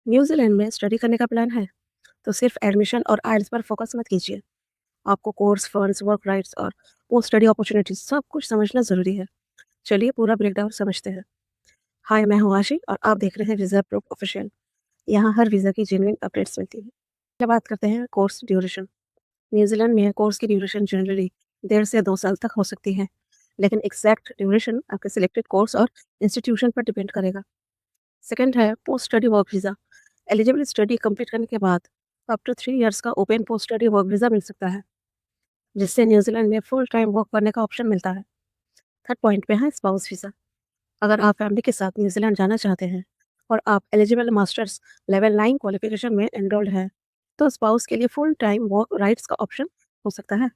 New Zealand में study करने का प्लान है तो सिर्फ एडमिशन और आइल्स पर फोकस मत कीजिए। आपको कोर्स फंड्स वर्क राइट्स और पोस्ट स्टडी अपॉर्चुनिटीज सब कुछ समझना जरूरी है। चलिए पूरा ब्रेकडाउन समझते हैं। हाय, मैं हूँ आशी और आप देख रहे हैं वीजा प्रूफ ऑफिशियल। यहाँ हर वीजा की जेन्युइन अपडेट्स मिलती है। पहले बात करते हैं कोर्स ड्यूरेशन। न्यूजीलैंड में कोर्स की ड्यूरेशन जनरली 1.5 से 2 साल तक हो सकती है, लेकिन एग्जैक्ट ड्यूरेशन आपके सिलेक्टेड कोर्स और इंस्टीट्यूशन पर डिपेंड करेगा। सेकंड है post study work visa. Eligible study complete करने के बाद अप टू 3 इयर्स का open post study work visa मिल सकता है, जिससे न्यूजीलैंड में फुल टाइम वर्क करने का ऑप्शन मिलता है। थर्ड पॉइंट पे है स्पाउस वीजा। अगर आप फैमिली के साथ न्यूजीलैंड जाना चाहते हैं और आप एलिजिबल मास्टर्स लेवल 9 क्वालिफिकेशन में एनरोल्ड हैं, तो स्पाउस के लिए फुल टाइम वर्क राइट्स का ऑप्शन हो सकता है।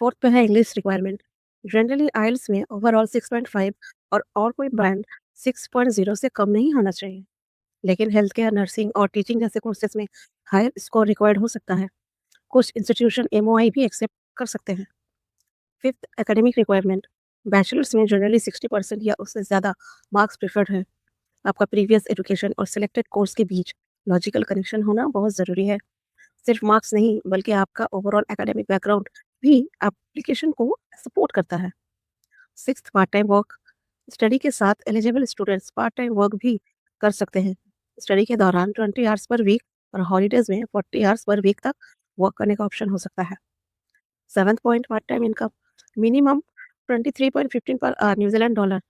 फोर्थ पे है इंग्लिश रिक्वायरमेंट। जनरली आइल्स में ओवरऑल 6.5 और कोई बैंड 6.0 से कम नहीं होना चाहिए, लेकिन हेल्थ केयर नर्सिंग और टीचिंग जैसे कोर्सेज में हायर स्कोर रिक्वायर्ड हो सकता है। कुछ इंस्टीट्यूशन एमओआई भी एक्सेप्ट कर सकते हैं। Fifth, academic requirement. बैचलर्स में जनरली 60% या उससे ज़्यादा मार्क्स प्रेफर्ड है। आपका प्रीवियस एजुकेशन और सिलेक्टेड कोर्स के बीच लॉजिकल कनेक्शन होना बहुत ज़रूरी है। सिर्फ मार्क्स नहीं, बल्कि आपका ओवरऑल एकेडमिक बैकग्राउंड भी एप्लीकेशन को सपोर्ट करता है। Sixth, part time work. Study के साथ eligible students part time work भी कर सकते हैं। स्टडी के दौरान 20 आवर्स पर वीक और हॉलीडेज में 40 आवर्स पर वीक तक वर्क करने का ऑप्शन हो सकता है। Seventh point, part time income. Minimum 23.15 पर न्यूजीलैंड डॉलर,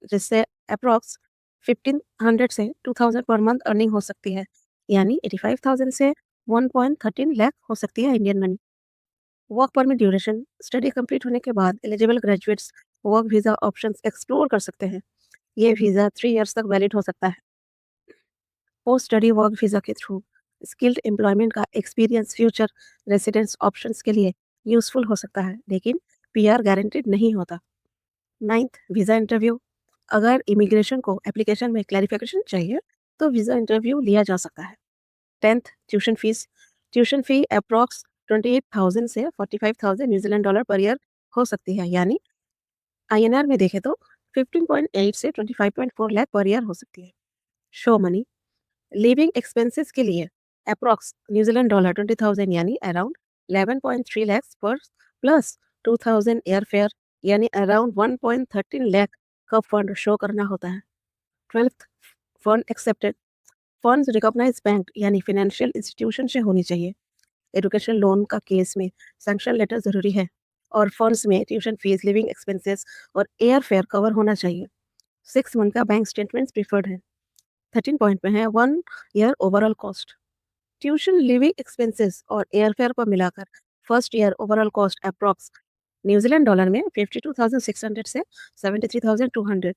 जिससे अप्रॉक्स 1500 से 2000 पर मंथ अर्निंग हो सकती है, यानी 85,000 से 1.13 लाख हो सकती है Indian money. Work permit duration. Study complete होने के बाद eligible graduates work visa options explore कर सकते हैं। ये वीज़ा 3 इयर्स तक वैलिड हो सकता है। पोस्ट स्टडी वर्क वीज़ा के थ्रू स्किल्ड एम्प्लॉयमेंट का एक्सपीरियंस फ्यूचर रेसिडेंस ऑप्शंस के लिए यूजफुल हो सकता है, लेकिन पीआर गारंटेड नहीं होता। Ninth, visa interview. अगर इमिग्रेशन को एप्लीकेशन में क्लैरिफिकेशन चाहिए तो वीज़ा इंटरव्यू लिया जा सकता है। Tenth, tuition fees. Tuition fee approx 28,000 से 45,000 न्यूजीलैंड डॉलर पर ईयर हो सकती है, यानी आईएनआर में देखें तो 15.8 से 25.4 लाख पर ईयर हो सकती है। Show money. लिविंग एक्सपेंसेस के लिए अप्रॉक्स न्यूजीलैंड डॉलर 20,000 यानी अराउंड 11.3 लैक्स पर प्लस 2,000 एयर फेयर यानी अराउंड 1.13 लाख का फंड शो करना होता है। Twelfth, fund accepted. Funds recognize bank यानी फाइनेंशियल इंस्टीट्यूशन से होनी चाहिए। एजुकेशन लोन का केस में सैंक्शन लेटर जरूरी है, और फंड्स में ट्यूशन फीस, लिविंग एक्सपेंसेस और एयर फेयर कवर होना चाहिए। 6 मंथ का बैंक स्टेटमेंट प्रिफर्ड है। 13 पॉइंट में है 1 year overall cost. Tuition, living expenses और एयर फेयर को मिलाकर first year overall cost approx New Zealand dollar में 52,600 से 73,200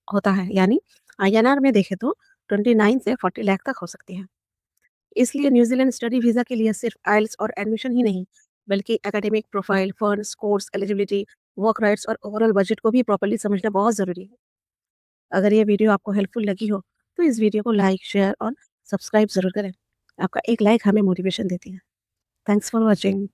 होता है, यानी आईएनआर में देखें तो 29 से 40 लाख तक हो सकती है। इसलिए न्यूजीलैंड स्टडी वीज़ा के लिए सिर्फ आइल्स और एडमिशन ही नहीं, बल्कि academic profile, funds, course eligibility, work rights और ओवरऑल बजट को भी प्रॉपर्ली समझना बहुत ज़रूरी है। अगर ये वीडियो आपको हेल्पफुल लगी हो तो इस वीडियो को लाइक, शेयर और सब्सक्राइब ज़रूर करें। आपका एक लाइक हमें मोटिवेशन देती है। Thanks for watching.